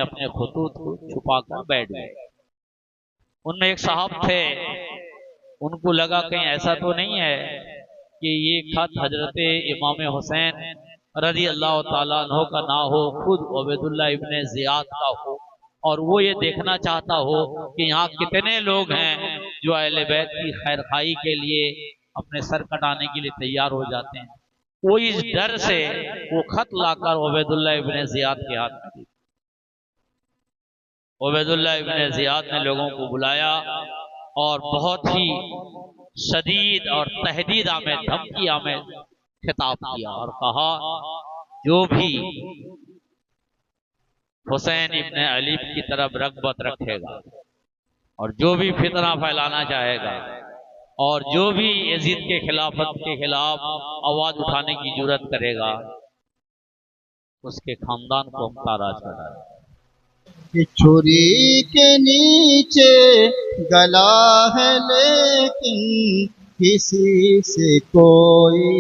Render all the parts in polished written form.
اپنے خطوط کو چھپا کر بیٹھ گئے۔ ان میں ایک صاحب تھے، ان کو لگا کہیں ایسا تو نہیں ہے کہ یہ خط حضرت امام حسین رضی اللہ تعالیٰ عنہ کا نہ ہو، خود عبید اللہ ابن زیاد کا ہو، اور وہ یہ دیکھنا چاہتا ہو کہ یہاں کتنے لوگ ہیں جو اہل بیت کی خیر خواہی کے لیے اپنے سر کٹانے کے لیے تیار ہو جاتے ہیں۔ وہ اس ڈر سے وہ خط لا کر عبید اللہ ابن زیاد کے ہاتھ میں دی۔ عبید اللہ ابن زیاد نے لوگوں کو بلایا اور بہت ہی شدید اور تہدید آمیز، دھمکی آمیز خطاب کیا اور کہا جو بھی حسین ابن علی کی طرف رغبت رکھے گا اور جو بھی فتنہ پھیلانا چاہے گا اور جو بھی یزید کے خلافت کے خلاف آواز اٹھانے کی جرات کرے گا، اس کے خاندان کو ہم تاراج کریں گے۔ چھری کے نیچے گلا ہے لیکن کسی سے کوئی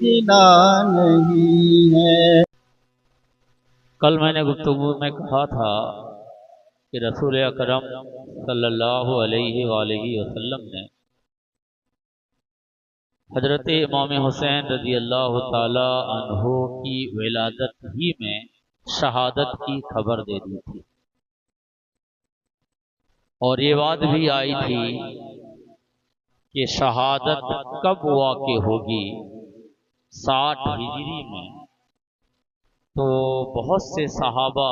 گلا نہیں ہے۔ کل میں نے گفتگو میں کہا تھا کہ رسول اکرم صلی اللہ علیہ وآلہ وسلم نے حضرت امام حسین رضی اللہ تعالی عنہ کی ولادت ہی میں شہادت کی خبر دے دی تھی، اور یہ بات بھی آئی تھی کہ شہادت کب واقع ہوگی، 60 ہجری میں۔ تو بہت سے صحابہ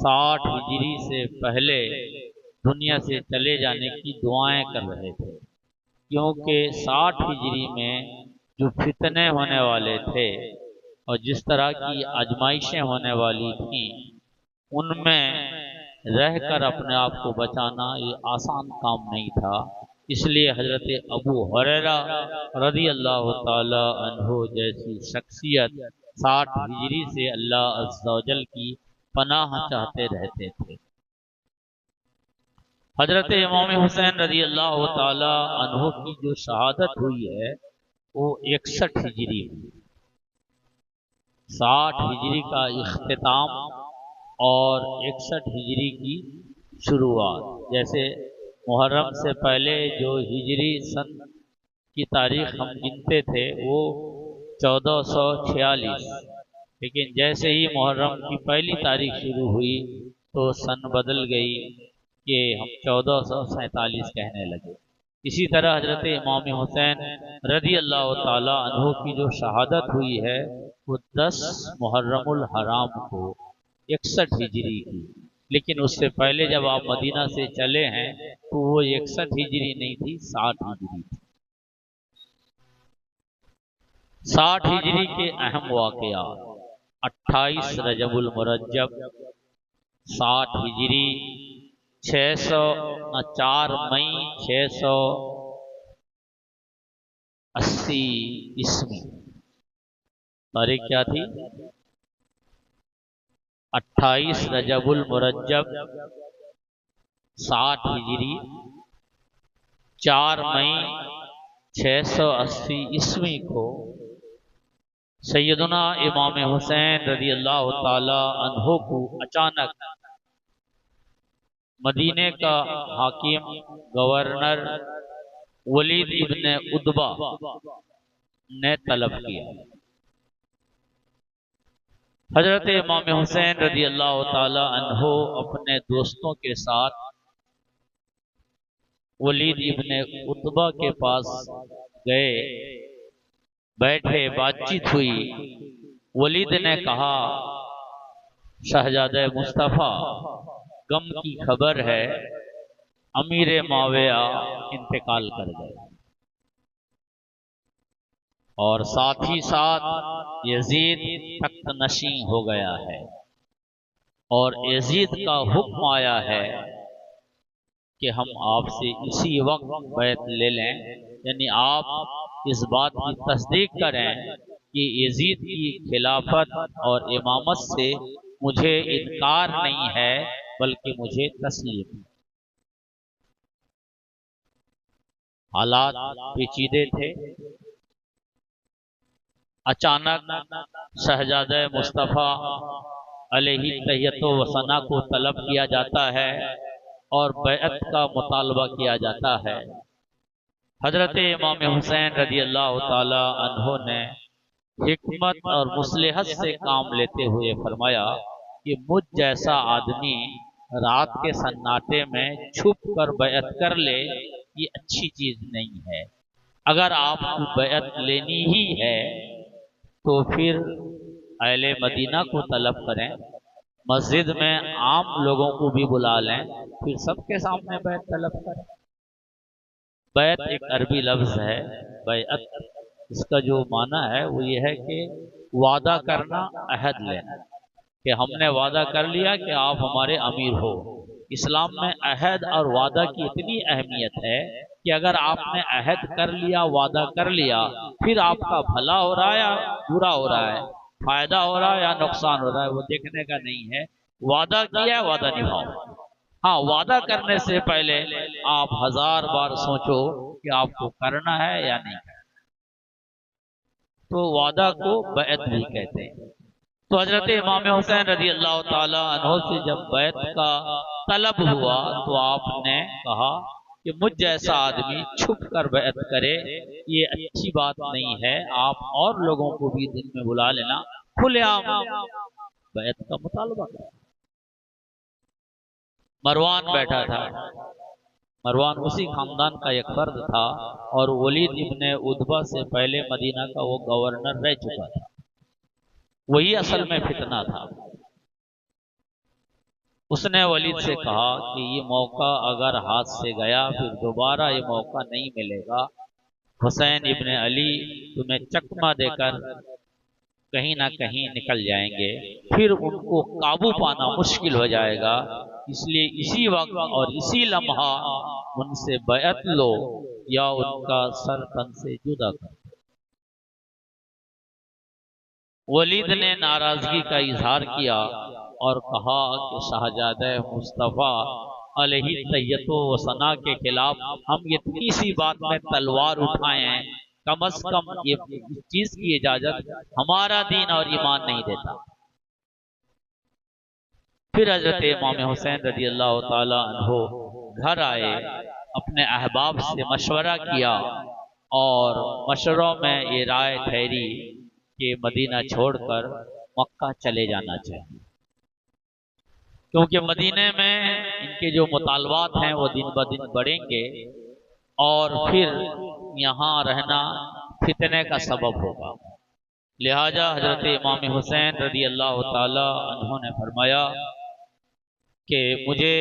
60 ہجری سے پہلے دنیا سے چلے جانے کی دعائیں کر رہے تھے، کیونکہ 60 ہجری میں جو فتنے ہونے والے تھے اور جس طرح کی آزمائشیں ہونے والی تھیں، ان میں رہ کر اپنے آپ کو بچانا یہ آسان کام نہیں تھا۔ اس لیے حضرت ابو ہریرہ رضی اللہ تعالی عنہ جیسی شخصیت 60 ہجری سے اللہ عز و جل کی پناہ چاہتے رہتے تھے۔ حضرت امام حسین رضی اللہ تعالی عنہ کی جو شہادت ہوئی ہے وہ 61 ہجری ہوئی۔ 60 ہجری کا اختتام اور 61 ہجری کی شروعات، جیسے محرم سے پہلے جو ہجری سن کی تاریخ ہم گنتے تھے وہ 1446، لیکن جیسے ہی محرم کی پہلی تاریخ شروع ہوئی تو سن بدل گئی کہ ہم 1447 کہنے لگے۔ اسی طرح حضرت امام حسین رضی اللہ تعالی عنہ کی جو شہادت ہوئی ہے وہ 10 محرم الحرام کو 61 ہجری کی، لیکن اس سے پہلے جب آپ مدینہ سے چلے ہیں تو وہ 61 ہجری نہیں تھی، 60 ہجری تھی۔ 60 ہجری کے اہم واقعات: 28 رجب المرجب 60 ہجری، 4 مئی 680 عیسوی۔ تاریخ کیا تھی؟ 28 رجب المرجب 60 ہجری، 4 مئی 680 عیسوی کو سیدنا امام حسین رضی اللہ تعالی عنہ کو اچانک مدینے کا حاکم گورنر ولید ابن عتبہ نے طلب کیا۔ حضرت امام حسین رضی اللہ تعالی عنہ اپنے دوستوں کے ساتھ ولید ابن عتبہ کے پاس گئے، بیٹھے، بات چیت ہوئی۔ ولید نے کہا شہزادہ مصطفیٰ غم کی خبر ہے، امیر معاویہ انتقال کر گئے، اور ساتھ ہی ساتھ یزید تخت نشین ہو گیا ہے، اور یزید کا حکم آیا ہے کہ ہم آپ سے اسی وقت بیعت لے لیں، یعنی آپ اس بات کی تصدیق کریں کہ یزید کی خلافت اور امامت سے مجھے انکار نہیں ہے بلکہ مجھے تسلیم۔ حالات پیچیدے تھے۔ اچانک شہزادہ مصطفیٰ علیہ تحیت و ثنا کو طلب کیا جاتا ہے اور بیعت کا مطالبہ کیا جاتا ہے۔ حضرت امام حسین رضی اللہ تعالی عنہ نے حکمت اور مصلحت سے کام لیتے ہوئے فرمایا کہ مجھ جیسا آدمی رات کے سناٹے میں چھپ کر بیعت کر لے، یہ اچھی چیز نہیں ہے۔ اگر آپ کو بیعت لینی ہی ہے تو پھر اہل مدینہ کو طلب کریں، مسجد میں عام لوگوں کو بھی بلا لیں، پھر سب کے سامنے بیعت طلب کریں۔ بیعت ایک عربی لفظ ہے، بیعت اس کا جو معنی ہے وہ یہ ہے کہ وعدہ کرنا، عہد لینا، کہ ہم نے وعدہ کر لیا کہ آپ ہمارے امیر ہو۔ اسلام میں عہد اور وعدہ کی اتنی اہمیت ہے کہ اگر آپ نے عہد کر لیا، وعدہ کر لیا، پھر آپ کا بھلا ہو رہا ہے یا برا ہو رہا ہے، فائدہ ہو رہا ہے یا نقصان ہو رہا ہے، وہ دیکھنے کا نہیں ہے۔ وعدہ کیا ہے، وعدہ نبھاؤ۔ ہاں، وعدہ کرنے سے پہلے آپ 1000 بار سوچو کہ آپ کو کرنا ہے یا نہیں کرنا۔ تو وعدہ کو بیعت بھی کہتے ہیں۔ تو حضرت امام حسین رضی اللہ تعالی عنہ سے جب بیعت کا طلب ہوا تو آپ نے کہا کہ مجھ جیسا آدمی چھپ کر بیعت کرے، یہ اچھی بات نہیں ہے۔ آپ اور لوگوں کو بھی دن میں بلا لینا، کھلے عام بیعت کا مطالبہ کریں۔ مروان بیٹھا تھا۔ مروان اسی خاندان کا ایک فرد تھا اور ولید ابن عتبہ سے پہلے مدینہ کا وہ گورنر رہ چکا تھا۔ وہی اصل میں فتنہ تھا۔ اس نے ولید سے کہا کہ یہ موقع اگر ہاتھ سے گیا پھر دوبارہ یہ موقع نہیں ملے گا۔ حسین ابن علی تمہیں چکمہ دے کر کہیں نہ کہیں نکل جائیں گے، پھر ان کو قابو پانا مشکل ہو جائے گا، اس لیے اسی وقت اور اسی لمحہ ان سے بیعت لو یا ان کا سر تن سے جدا کر۔ ولید نے ناراضگی کا اظہار کیا اور کہا کہ شہزادہ مصطفیٰ علیہ تحیت و ثنا کے خلاف ہم اتنی سی بات میں تلوار اٹھائے ہیں، کم از کم یہ چیز کی اجازت ہمارا دین اور ایمان نہیں دیتا۔ پھر حضرت امام حسین رضی اللہ تعالی عنہ گھر آئے، اپنے احباب سے مشورہ کیا اور مشوروں میں یہ رائے ٹھہری کہ مدینہ چھوڑ کر مکہ چلے جانا چاہیے، کیونکہ مدینے میں ان کے جو مطالبات ہیں وہ دن بدن بڑھیں گے اور پھر یہاں رہنا فتنے کا سبب ہوگا۔ لہذا حضرت امام حسین رضی اللہ تعالی عنہ نے فرمایا کہ مجھے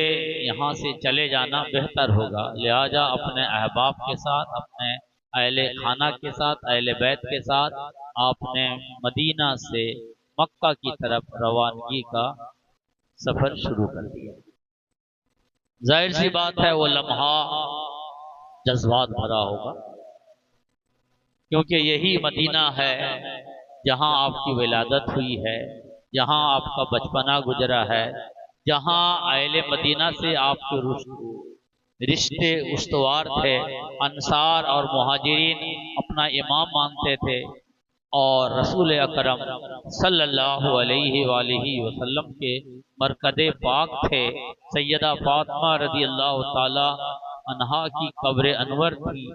یہاں سے چلے جانا بہتر ہوگا، لہذا اپنے احباب کے ساتھ، اپنے اہل خانہ کے ساتھ، اہل بیت کے ساتھ آپ نے مدینہ سے مکہ کی طرف روانگی کا سفر شروع کر دیا۔ ظاہر سی بات ہے وہ لمحہ جذبات بھرا ہوگا، کیونکہ یہی مدینہ ہے جہاں آپ کی ولادت ہوئی ہے، جہاں آپ کا بچپنا گزرا ہے، جہاں اہل مدینہ سے آپ کے رشتے استوار تھے، انصار اور مہاجرین اپنا امام مانتے تھے اور رسول اکرم صلی اللہ علیہ وآلہ وسلم کے مرکز پاک تھے۔ سیدہ فاطمہ رضی اللہ تعالی عنہا کی قبر انور تھی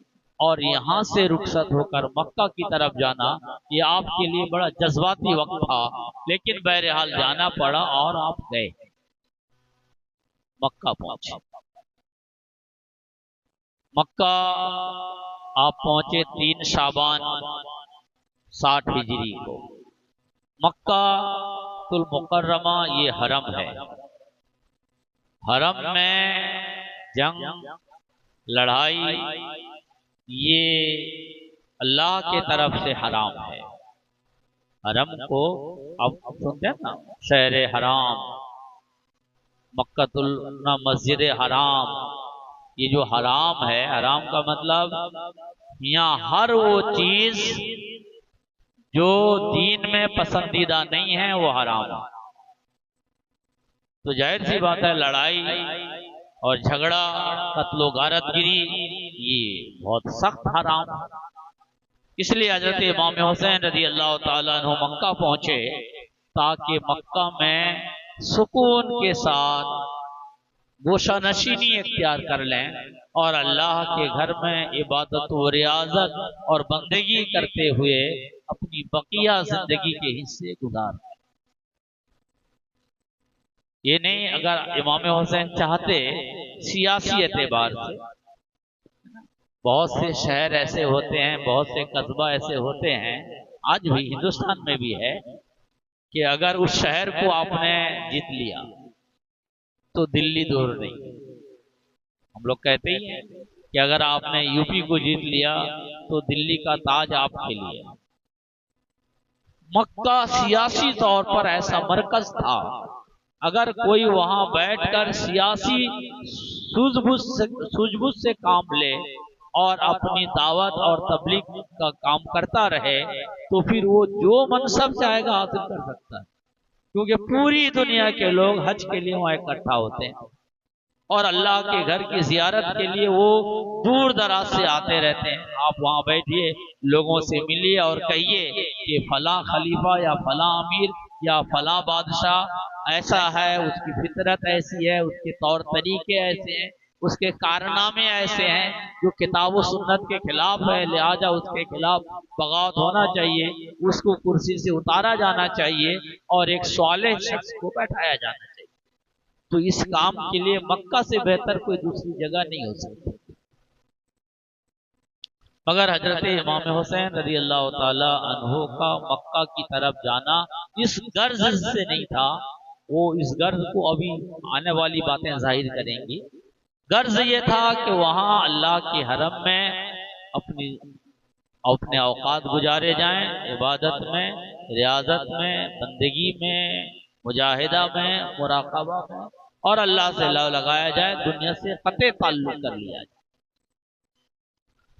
اور یہاں سے رخصت ہو کر مکہ کی طرف جانا یہ آپ کے لیے بڑا جذباتی وقت تھا، لیکن بہرحال جانا پڑا اور آپ گئے، مکہ پہنچے۔ مکہ آپ پہنچے 3 شعبان 60 ہجری کو۔ مکہ المکرمہ یہ حرم ہے، حرم میں جنگ لڑائی یہ اللہ کے طرف سے حرام ہے۔ حرم کو اب سنتے ہیں نا، شہر حرام، مکہ مسجد حرام، یہ جو حرام ہے، حرام کا مطلب یہاں ہر وہ چیز جو دین میں پسندیدہ نہیں ہے وہ حرام ہے۔ تو ظاہر سی بات ہے لڑائی اور جھگڑا، قتل و غارت گری یہ بہت سخت حرام ہے۔ اس لیے حضرت امام حسین رضی اللہ تعالیٰ عنہ مکہ پہنچے تاکہ مکہ میں سکون کے ساتھ گوشہ نشینی اختیار کر لیں اور اللہ کے گھر میں عبادت و ریاضت اور بندگی کرتے ہوئے اپنی بقیہ زندگی کے حصے گزار. یہ نہیں اگر امام حسین چاہتے سیاسی اعتبار سے، بہت سے شہر ایسے ہوتے ہیں، بہت سے قصبہ ایسے ہوتے ہیں، آج بھی ہندوستان میں بھی ہے کہ اگر اس شہر کو آپ نے جیت لیا تو دلی دور نہیں. ہم لوگ کہتے ہی ہیں کہ اگر آپ نے یو پی کو جیت لیا تو دلی کا تاج آپ کے لیے. مکہ سیاسی طور پر ایسا مرکز تھا، اگر کوئی وہاں بیٹھ کر سیاسی سوجھ بوجھ سے کام لے اور اپنی دعوت اور تبلیغ کا کام کرتا رہے تو پھر وہ جو منصب چاہے گا حاصل کر سکتا ہے، کیونکہ پوری دنیا کے لوگ حج کے لیے وہاں اکٹھا ہوتے ہیں اور اللہ کے گھر کی زیارت کے لیے وہ دور دراز سے آتے رہتے ہیں. آپ وہاں بیٹھیے، لوگوں سے ملیے اور کہیے کہ فلاں خلیفہ یا فلاں امیر یا فلاں بادشاہ ایسا ہے، اس کی فطرت ایسی ہے، اس کے طور طریقے ایسے ہیں، اس کے کارنامے ایسے ہیں جو کتاب و سنت کے خلاف ہے، لہذا اس کے خلاف بغاوت ہونا چاہیے، اس کو کرسی سے اتارا جانا چاہیے اور ایک صالح شخص کو بیٹھایا جانا چاہیے. تو اس کام کے لیے مکہ سے بہتر کوئی دوسری جگہ نہیں ہو سکتی. مگر حضرت امام حسین رضی اللہ تعالی عنہ کا مکہ کی طرف جانا اس غرض سے نہیں تھا. وہ اس غرض کو ابھی آنے والی باتیں ظاہر کریں گی. غرض یہ تھا کہ وہاں اللہ کے حرم میں اپنے اوقات گزارے جائیں، عبادت میں، ریاضت میں، بندگی میں، مجاہدہ میں، مراقبہ میں، اور اللہ سے لو لگایا جائے، دنیا سے قطع تعلق کر لیا جائے.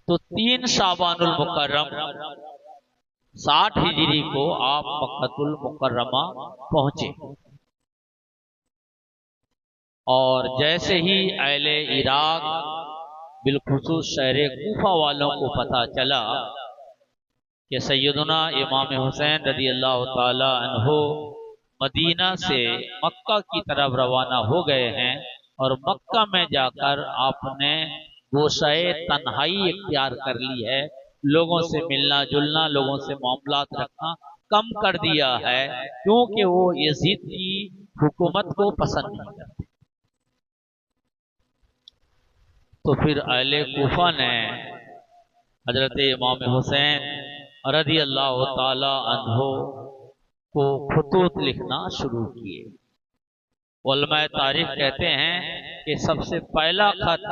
تو 3 شعبان المکرم 60 ہجری کو آپ مکۃ المکرمہ پہنچے، اور جیسے ہی اہل عراق بالخصوص شہر کوفہ والوں کو پتہ چلا کہ سیدنا امام حسین رضی اللہ تعالی عنہ مدینہ سے مکہ کی طرف روانہ ہو گئے ہیں اور مکہ میں جا کر آپ نے گوشہ تنہائی اختیار کر لی ہے، لوگوں سے ملنا جلنا، لوگوں سے معاملات رکھنا کم کر دیا ہے، کیونکہ وہ یزید کی حکومت کو پسند نہیں کرتے. تو پھر اہل کوفہ نے حضرت امام حسین رضی اللہ تعالی عنہ کو خطوط لکھنا شروع کیے. علماء تاریخ کہتے ہیں کہ سب سے پہلا خط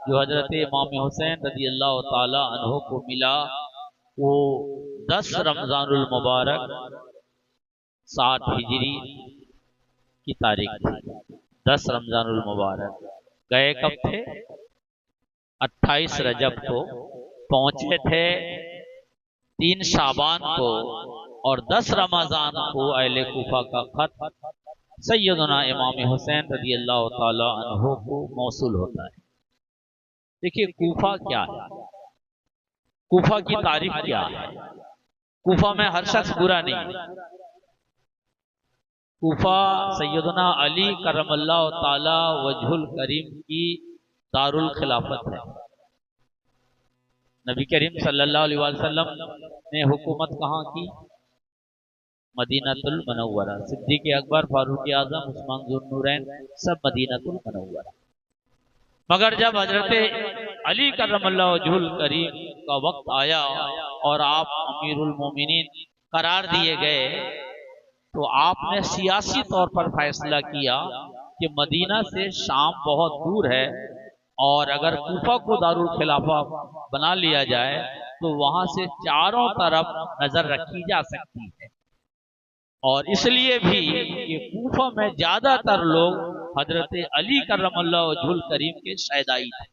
جو حضرت امام حسین رضی اللہ تعالی عنہ کو ملا وہ 10 رمضان المبارک 60 ہجری کی تاریخ تھی. 10 رمضان المبارک گئے کب تھے؟ 28 رجب کو پہنچے تھے، 3 شعبان کو اور 10 رمضان کو اہل کوفہ کا خط سیدنا امام حسین رضی اللہ تعالی عنہ کو موصول ہوتا ہے. دیکھیے کوفہ کیا ہے، کوفہ کی تاریخ کیا ہے. کوفہ میں ہر شخص برا نہیں ہے. کوفہ سیدنا علی کرم اللہ تعالی وجہ الکریم کی دارالخلافت ہے. نبی کریم صلی اللہ علیہ وسلم نے حکومت کہاں کی؟ مدینہ المنورہ. صدیق اکبر، فاروق اعظم، عثمان ذو النورین سب مدینہ المنورہ. مگر جب حضرت علی کرم اللہ وجہ الکریم کا وقت آیا اور آپ امیر المومنین قرار دیے گئے تو آپ نے سیاسی طور پر فیصلہ کیا کہ مدینہ سے شام بہت دور ہے اور اگر کوفہ کو دارالخلافہ بنا لیا جائے تو وہاں سے چاروں طرف نظر رکھی جا سکتی ہے. اور اس لیے بھی کہ کوفہ میں زیادہ تر لوگ حضرت علی کرم اللہ وجہ الکریم کے شیدائی تھے.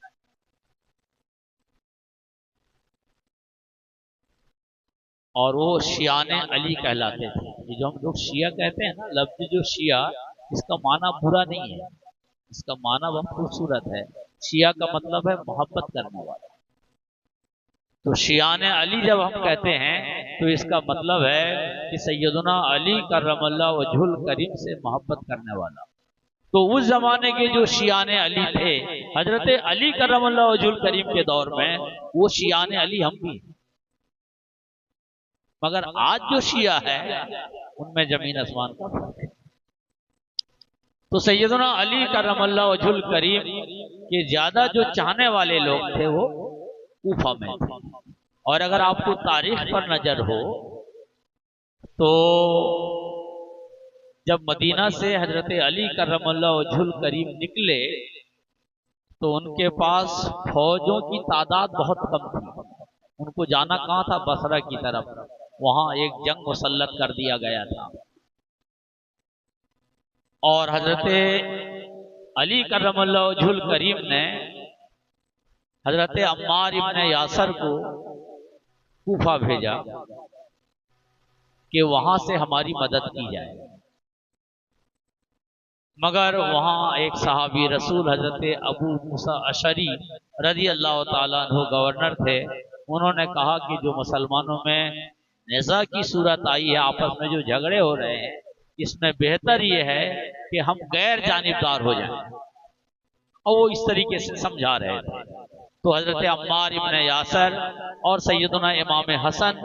اور وہ شیعان علی کہلاتے تھے. یہ جو ہم لوگ شیعہ کہتے ہیں نا، لفظ جو شیعہ اس کا معنی برا نہیں ہے، اس کا معنی بہت خوبصورت ہے. شیعہ کا مطلب ہے محبت کرنے والا. تو شیعان علی جب ہم کہتے ہیں تو اس کا مطلب ہے کہ سیدنا علی کرم اللہ وجہ الکریم سے محبت کرنے والا۔ تو اس زمانے کے جو شیعان علی تھے، حضرت علی کرم اللہ وجہ الکریم کے دور میں، وہ شیعان علی ہم بھی ہیں۔ مگر آج جو شیعہ ہے ان میں زمین آسمان کا فرق ہے۔ تو سیدنا علی کرم اللہ وجہ الکریم کے زیادہ جو چاہنے والے لوگ تھے وہ کوفہ میں تھے۔ اور اگر آپ کو تاریخ پر نظر ہو تو جب مدینہ سے حضرت علی کرم اللہ وجہ الکریم نکلے تو ان کے پاس فوجوں کی تعداد بہت کم تھی۔ ان کو جانا کہاں تھا؟ بصرہ کی طرف، وہاں ایک جنگ مسلط کر دیا گیا تھا۔ اور حضرت علی کرم اللہ وجہ الکریم نے حضرت عمار ابن یاسر کو کوفہ بھیجا کہ وہاں سے ہماری مدد کی جائے۔ مگر وہاں ایک صحابی رسول حضرت ابو موسیٰ اشعری رضی اللہ تعالیٰ عنہ گورنر تھے۔ انہوں نے کہا کہ جو مسلمانوں میں نزاع کی صورت آئی ہے، آپس میں جو جھگڑے ہو رہے ہیں، اس میں بہتر یہ ہے کہ ہم غیر جانبدار ہو جائیں۔ اور وہ اس طریقے سے سمجھا رہے تھے۔ تو حضرت عمار ابن یاسر اور سیدنا امام حسن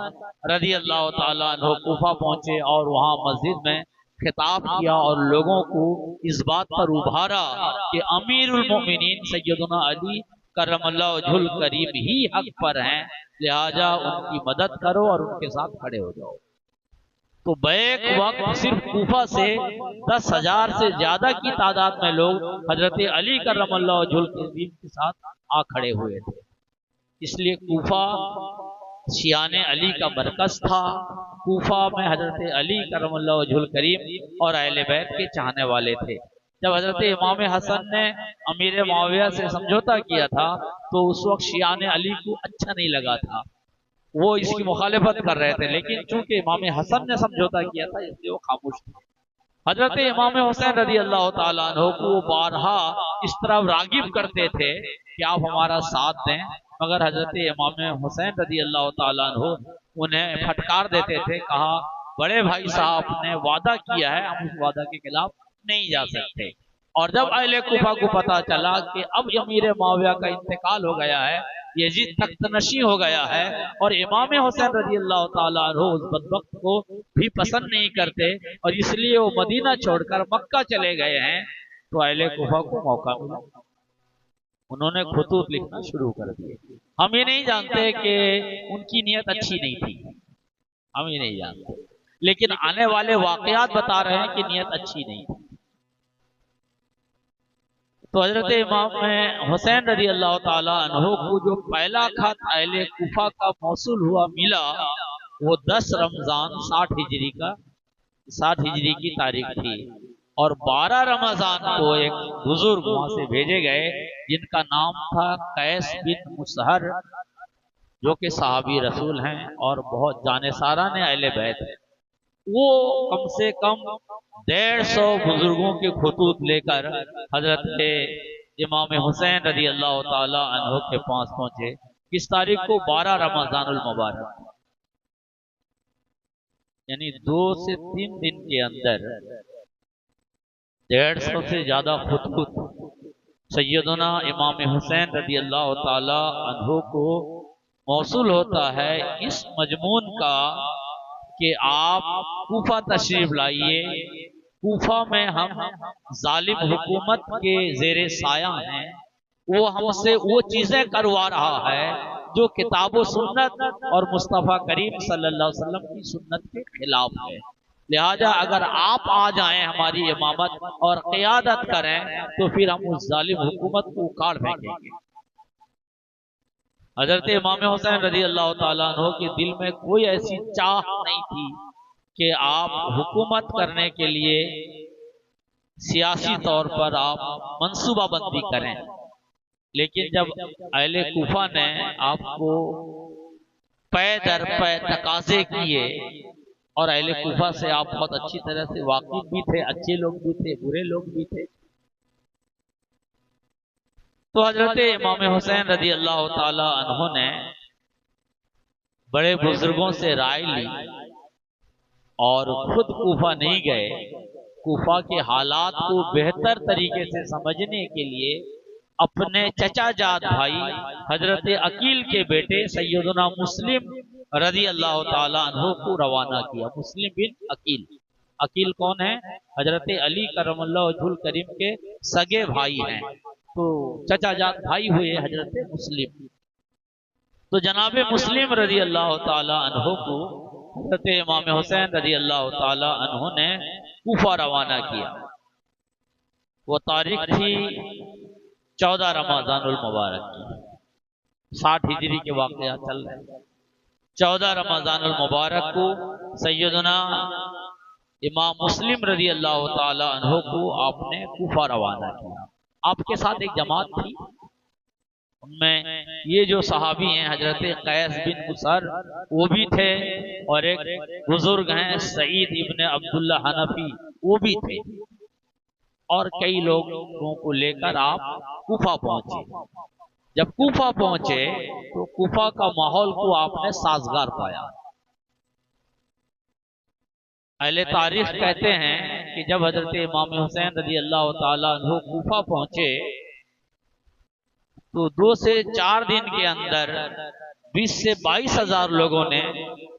رضی اللہ تعالیٰ عنہ کوفہ پہنچے اور وہاں مسجد میں خطاب کیا اور لوگوں کو اس بات پر ابھارا کہ امیر المؤمنین سیدنا علی کرم اللہ وجہ الکریم ہی حق پر ہیں، لہذا ان کی مدد کرو اور ان کے ساتھ کھڑے ہو جاؤ۔ تو بیک وقت صرف کوفہ سے 10,000 سے زیادہ کی تعداد میں لوگ حضرت علی کرم اللہ وجہ الکریم کے ساتھ آ کھڑے ہوئے تھے۔ اس لیے کوفہ شیعان علی کا مرکز تھا۔ کوفہ میں حضرت علی کرم اللہ وجہ الکریم اور اہل بیت کے چاہنے والے تھے۔ جب حضرت امام حسن نے امیر معاویہ سے سمجھوتا کیا تھا تو اس وقت شیعان علی کو اچھا نہیں لگا تھا، وہ اس کی مخالفت کر رہے تھے، لیکن چونکہ امام حسن نے سمجھوتا کیا تھا اس لیے وہ خاموش تھے۔ حضرت امام حسین رضی اللہ تعالیٰ عنہ کو بارہا اس طرح راغب کرتے تھے کہ آپ ہمارا ساتھ دیں، مگر حضرت امام حسین رضی اللہ تعالیٰ عنہ انہیں پھٹکار دیتے تھے۔ کہا بڑے بھائی صاحب نے وعدہ کیا ہے، ہم اس وعدہ کے خلاف نہیں جا سکتے۔ اور جب اہل کوفہ کو پتا چلا کہ اب امیر معاویہ کا انتقال ہو گیا ہے، یزید تخت نشین ہو گیا ہے، اور امام حسین رضی اللہ تعالیٰ عنہ اس بدبخت کو بھی پسند نہیں کرتے اور اس لیے وہ مدینہ چھوڑ کر مکہ چلے گئے ہیں، تو اہل کوفہ کو موقع ملا، انہوں نے خطوط لکھنا شروع کر دیے۔ ہم یہ نہیں جانتے کہ ان کی نیت اچھی نہیں تھی، ہم یہ نہیں جانتے، لیکن آنے والے واقعات بتا رہے ہیں کہ نیت اچھی نہیں تھی۔ تو حضرت امام حسین رضی اللہ تعالیٰ عنہ کو جو پہلا خط اہل کوفہ کا موصول ہوا ملا وہ 10 رمضان 60 ہجری کی تاریخ تھی، اور 12 رمضان کو ایک بزرگ وہاں سے بھیجے گئے جن کا نام تھا قیس بن مسہر، جو کہ صحابی رسول ہیں اور بہت جانثاران اہل بیت ہیں۔ وہ کم سے کم 150 بزرگوں کے خطوط لے کر حضرت امام حسین رضی اللہ تعالی عنہ کے پاس پہنچے۔ کس تاریخ کو؟ 12 رمضان المبارک، یعنی 2 سے 3 دن کے اندر 150 سے زیادہ خطوط سیدنا امام حسین رضی اللہ تعالی عنہ کو موصول ہوتا ہے اس مضمون کا کہ آپ کوفہ تشریف لائیے، کوفہ میں ہم ظالم حکومت کے زیر سایہ ہیں، وہ ہم سے وہ چیزیں کروا رہا ہے جو کتاب و سنت اور مصطفیٰ کریم صلی اللہ علیہ وسلم کی سنت کے خلاف ہے، لہذا اگر آپ آ جائیں ہماری امامت اور قیادت کریں تو پھر ہم اس ظالم حکومت کو اکھاڑ پھینکیں گے۔ حضرت امام حسین رضی اللہ تعالیٰ عنہ کے دل میں کوئی ایسی چاہ نہیں تھی کہ آپ حکومت کرنے کے لیے سیاسی طور پر آپ منصوبہ بندی کریں، لیکن جب اہل کوفہ نے آپ کو پے در پے تقاضے کیے، اور اہل کوفہ سے آپ بہت اچھی طرح سے واقف بھی تھے، اچھے لوگ بھی تھے، برے لوگ بھی تھے، تو حضرت امام حسین رضی اللہ تعالی عنہ نے بڑے بزرگوں سے رائے لی اور خود کوفہ نہیں گئے، کوفہ کے حالات کو بہتر طریقے سے سمجھنے کے لیے اپنے چچا جاد بھائی حضرت عقیل کے بیٹے سیدنا مسلم رضی اللہ تعالی عنہ کو روانہ کیا۔ مسلم بن عقیل، عقیل کون ہے؟ حضرت علی کرم اللہ وجہ الکریم کے سگے بھائی ہیں، تو چچا جاد بھائی ہوئے حضرت مسلم۔ تو جناب مسلم رضی اللہ تعالی عنہ کو حضرت امام حسین رضی اللہ تعالی عنہ نے کوفہ روانہ کیا۔ وہ تاریخ تھی 14 رمضان المبارک کی، 60 ہجری کے واقعات چل رہے ہیں۔ 14 رمضان المبارک کو سیدنا امام مسلم رضی اللہ تعالی عنہ کو آپ نے کوفہ روانہ کیا۔ آپ کے ساتھ ایک جماعت تھی، ان میں یہ جو صحابی ہیں حضرت قیس بن مسر وہ بھی تھے، اور ایک بزرگ ہیں سعید ابن عبداللہ حنفی وہ بھی تھے، اور کئی لوگوں کو لے کر آپ کوفہ پہنچے۔ جب کوفہ پہنچے تو کوفہ کا ماحول کو آپ نے سازگار پایا۔ اہل تاریخ کہتے ہیں کہ جب حضرت امام حسین رضی اللہ تعالی عنہ کوفہ پہنچے تو 2 سے 4 دن کے اندر 20 سے 22 ہزار لوگوں نے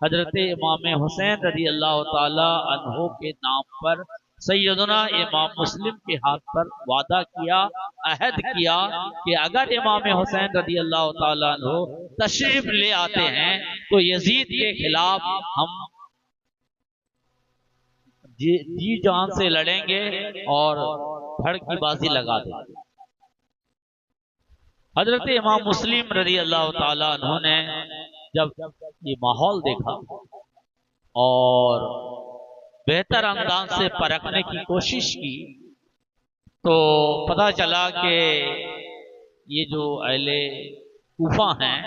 حضرت امام حسین رضی اللہ تعالی عنہ کے نام پر سیدنا امام مسلم کے ہاتھ پر وعدہ کیا، عہد کیا کہ اگر امام حسین رضی اللہ تعالی عنہ تشریف لے آتے ہیں تو یزید کے خلاف ہم جی جان سے لڑیں گے اور دھڑ کی بازی لگا دیں گے۔ حضرت امام مسلم رضی اللہ تعالی عنہ نے جب یہ ماحول دیکھا اور بہتر انداز سے پرکھنے کی کوشش کی تو پتہ چلا کہ یہ جو اہل کوفہ ہیں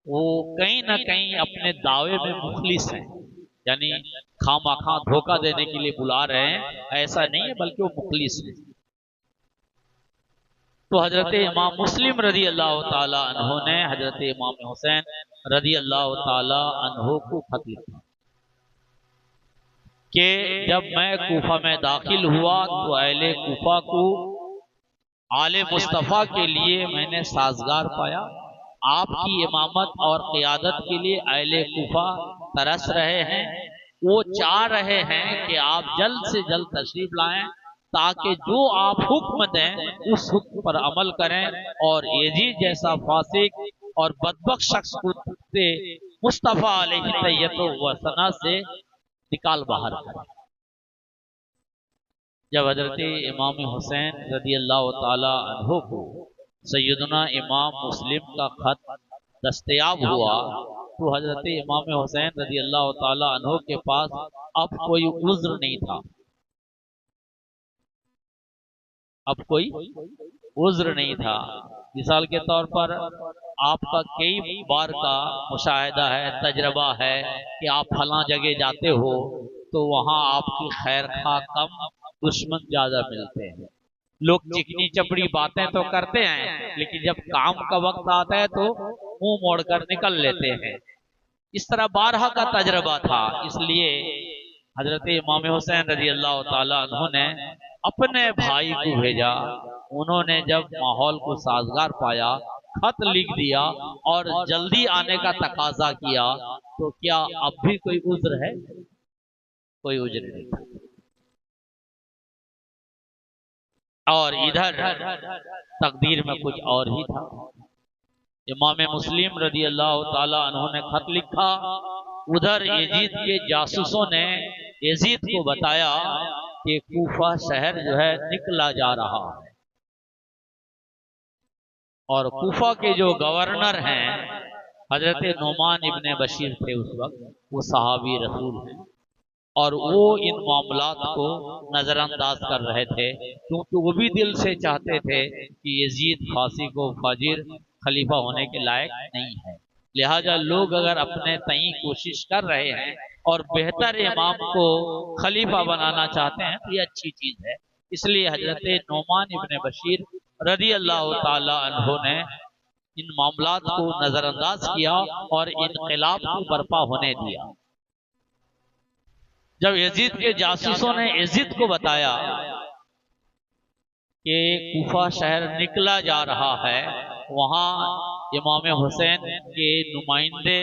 وہ کہیں نہ کہیں اپنے دعوے میں مخلص ہیں، یعنی خواہ مخواہ دھوکہ دینے کے لیے بلا رہے ہیں، ایسا نہیں ہے، بلکہ وہ مخلص ہیں۔ تو حضرت امام مسلم رضی اللہ تعالی عنہ نے حضرت امام حسین رضی اللہ تعالی عنہ کو خط لکھا کہ جب میں کوفہ میں داخل ہوا تو اہل کوفہ کو آل مصطفیٰ کے لیے میں نے سازگار پایا، آپ کی امامت اور قیادت کے لیے اہل کوفہ ترس رہے ہیں، وہ چاہ رہے ہیں کہ آپ جلد سے جلد تشریف لائیں تاکہ جو آپ حکم دیں اس حکم پر عمل کریں اور یزید جیسا فاسق اور بدبخت شخص کو مصطفیٰ علیہ طیت و ثنا سے نکال باہر کریں۔ جب حضرت امام حسین رضی اللہ تعالی عنہ کو سیدنا امام مسلم کا خط دستیاب ہوا تو حضرت امام حسین رضی اللہ تعالی عنہ کے پاس اب کوئی عذر نہیں تھا، اب کوئی عذر نہیں تھا۔ مثال کے طور پر آپ کا کئی بار کا مشاہدہ ہے، تجربہ ہے کہ آپ فلاں جگہ جاتے ہو تو وہاں آپ کی خیر خواہ کم، دشمن زیادہ ملتے ہیں۔ لوگ چکنی چپڑی باتیں تو کرتے ہیں لیکن جب کام کا وقت آتا ہے تو منہ موڑ کر نکل لیتے ہیں۔ اس طرح بارہا کا تجربہ تھا، اس لیے حضرت امام حسین رضی اللہ تعالی عنہ نے اپنے بھائی کو بھیجا، انہوں نے جب ماحول کو سازگار پایا خط لکھ دیا اور جلدی آنے کا تقاضا کیا تو کیا اب بھی کوئی عذر ہے؟ کوئی عذر نہیں۔ اور ادھر تقدیر میں کچھ اور ہی تھا۔ امام مسلم رضی اللہ تعالی عنہ نے خط لکھا، ادھر یزید کے جاسوسوں نے یزید کو بتایا کہ کوفہ شہر جو ہے نکلا جا رہا ہے، اور کوفہ کے جو گورنر ہیں حضرت نعمان ابن بشیر تھے اس وقت، وہ صحابی رسول ہیں، اور وہ ان معاملات کو نظر انداز کر رہے تھے کیونکہ وہ بھی دل سے چاہتے تھے کہ یزید فاسق و فاجر خلیفہ ہونے کے لائق نہیں ہے، لہذا لوگ اگر اپنے تئیں کوشش کر رہے ہیں اور بہتر امام کو خلیفہ بنانا چاہتے ہیں تو یہ اچھی چیز ہے۔ اس لیے حضرت نعمان ابن بشیر رضی اللہ تعالی عنہ نے ان معاملات کو نظر انداز کیا اور انقلاب کو برپا ہونے دیا۔ جب یزید کے جاسوسوں نے یزید کو بتایا کہ کوفہ شہر نکلا جا رہا ہے، وہاں امام حسین کے نمائندے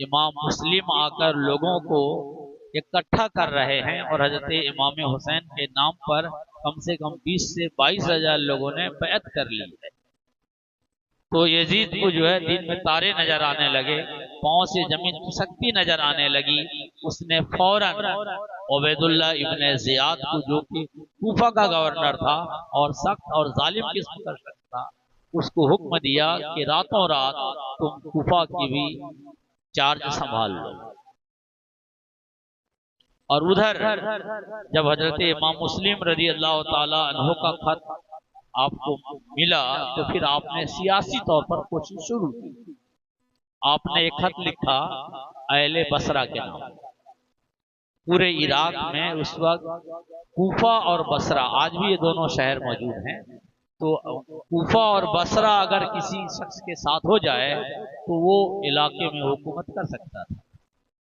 امام مسلم آ کر لوگوں کو اکٹھا کر رہے ہیں اور حضرت امام حسین کے نام پر کم سے کم 20 سے 22 ہزار لوگوں نے بیعت کر لی ہے، تو یزید کو جو ہے دن میں تارے نظر آنے لگے، پاؤں سے زمین کھسکتی نظر آنے لگی۔ اس نے فوراً عبید اللہ ابن زیاد کو، جو کہ کوفہ کا گورنر تھا اور سخت اور ظالم قسم کا شخص تھا، اس کو حکم دیا کہ راتوں رات تم کوفہ کی بھی چارج سنبھال لو۔ اور ادھر جب حضرت امام مسلم رضی اللہ تعالی عنہ کا خط آپ کو ملا تو پھر آپ نے سیاسی طور پر کوشش شروع کی۔ آپ نے ایک خط لکھا اہل بصرہ کے نام۔ پورے عراق میں اس وقت کوفہ اور بصرہ، آج بھی یہ دونوں شہر موجود ہیں، تو کوفہ اور بصرہ اگر کسی شخص کے ساتھ ہو جائے تو وہ علاقے میں حکومت کر سکتا تھا۔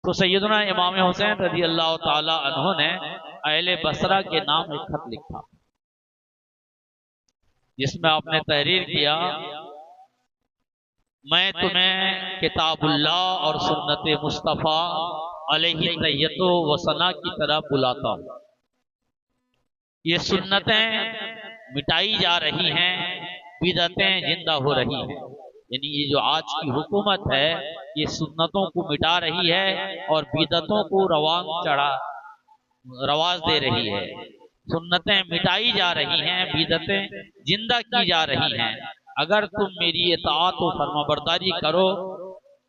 تو سیدنا امام حسین رضی اللہ تعالی عنہ نے اہل بصرہ کے نام ایک خط لکھا، جس میں آپ نے تحریر کیا، میں تمہیں کتاب اللہ اور سنت مصطفیٰ علیہ تحیت و ثنا کی طرف بلاتا ہوں۔ یہ سنتیں مٹائی جا رہی ہیں، بدعتیں زندہ ہو رہی ہیں، یعنی یہ جو آج کی حکومت ہے یہ سنتوں کو مٹا رہی ہے اور بدعتوں کو رواج دے رہی ہے۔ سنتیں مٹائی جا رہی ہیں، بدعتیں زندہ کی جا رہی ہیں۔ اگر تم میری اطاعت و فرمانبرداری کرو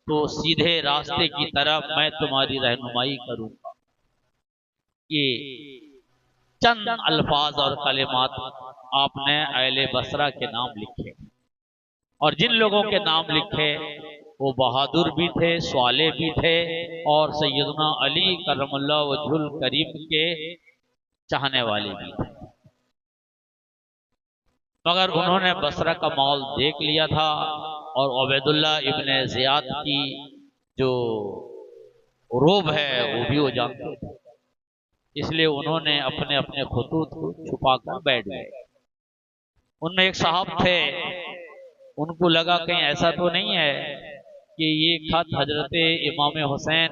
تو سیدھے راستے کی طرف میں تمہاری رہنمائی کروں گا۔ یہ چند الفاظ اور کلمات آپ نے اہل بصرہ کے نام لکھے، اور جن لوگوں کے نام لکھے وہ بہادر بھی تھے، صالح بھی تھے، اور سیدنا علی کرم اللہ وجہ الکریم کے چاہنے والے بھی تھے، مگر انہوں نے بصرہ کا ماحول دیکھ لیا تھا اور عبید اللہ ابن زیاد کی جو روب ہے وہ بھی وہ جانتے تھے، اس لیے انہوں نے اپنے اپنے خطوط کو چھپا کر بیٹھ گئے۔ ان میں ایک صاحب تھے، ان کو لگا کہیں ایسا تو نہیں ہے کہ یہ خط حضرت امام حسین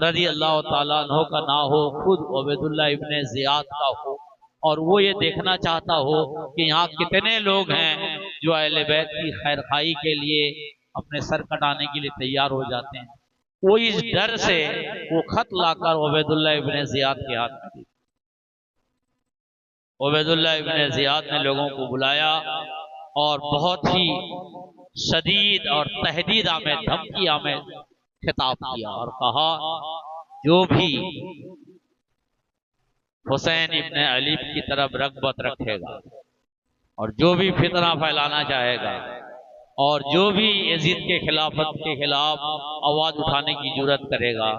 رضی اللہ تعالیٰ عنہ کا نہ ہو، خود عبید اللہ ابن زیاد کا ہو، اور وہ یہ دیکھنا چاہتا ہو کہ یہاں کتنے لوگ ہیں جو اہل بیت کی خیر خواہی کے لیے اپنے سر کٹانے کے لیے تیار ہو جاتے ہیں۔ وہ اس ڈر سے وہ خط لا کر عبید اللہ ابن زیاد کے ہاتھ میں دی۔ عبید اللہ ابن زیاد نے لوگوں کو بلایا اور بہت ہی شدید اور تہدید آمیز، دھمکی آمیز خطاب کیا اور کہا جو بھی حسین ابن علی کی طرف رغبت رکھے گا اور جو بھی فتنہ پھیلانا چاہے گا اور جو بھی یزید کے خلافت کے خلاف آواز اٹھانے کی جرات کرے گا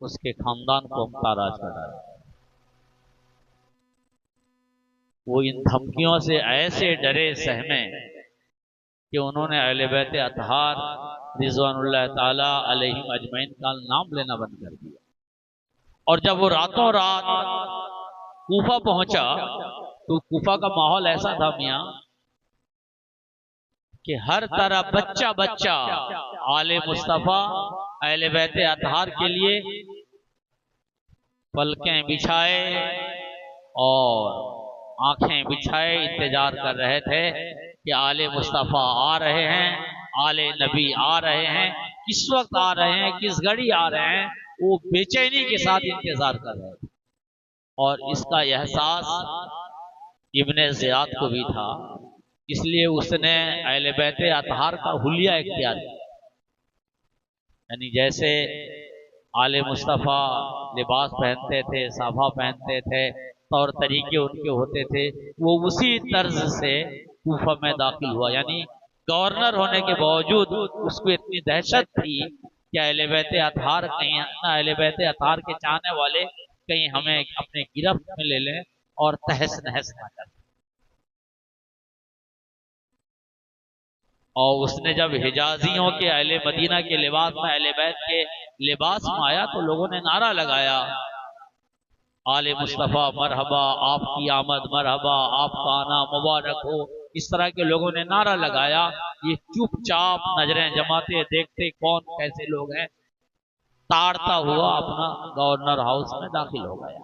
اس کے خاندان کو ہم تاراج کرائیں گے۔ وہ ان دھمکیوں سے ایسے ڈرے سہمے کہ انہوں نے اہل بیت اطہار رضوان اللہ تعالی علیہم اجمعین کا نام لینا بند کر دیا، اور جب وہ راتوں رات کوفہ پہنچا تو کوفہ کا ماحول ایسا تھا میاں کہ ہر طرح بچہ بچہ آل مصطفیٰ اہل بیت اطہار کے لیے پلکیں بچھائے اور آنکھیں بچھائے انتظار کر رہے تھے کہ آل مصطفیٰ آ رہے ہیں، آل نبی آ رہے ہیں، کس وقت آ رہے ہیں، کس گھڑی آ رہے ہیں، وہ بے چینی کے ساتھ انتظار کر رہے تھے۔ اور اس کا احساس ابن زیاد کو بھی تھا، اس لیے اس نے اہل بیت اطہار کا حلیہ اختیار کیا، یعنی جیسے آل مصطفیٰ لباس پہنتے تھے، صافہ پہنتے تھے، طور طریقے ان کے ہوتے تھے، وہ اسی طرز سے کوفہ میں داخل ہوا، یعنی گورنر ہونے کے باوجود اس کو اتنی دہشت تھی کہ اہل بیت اطہار کہیں اہل بیت اطہار کے چاہنے والے کہیں ہمیں اپنے گرفت میں لے لیں اور تہس نہس نہ کریں۔ اور اس نے جب حجازیوں کے اہل مدینہ کے لباس میں، اہل بیت کے لباس میں آیا تو لوگوں نے نعرہ لگایا، آل مصطفیٰ مرحبا، آپ کی آمد مرحبا، آپ کا آنا مبارک ہو۔ اس طرح کے لوگوں نے نعرہ لگایا۔ یہ چپ چاپ نظریں جماتے دیکھتے کون کیسے لوگ ہیں، تاڑتا ہوا اپنا گورنر ہاؤس میں داخل ہو گیا۔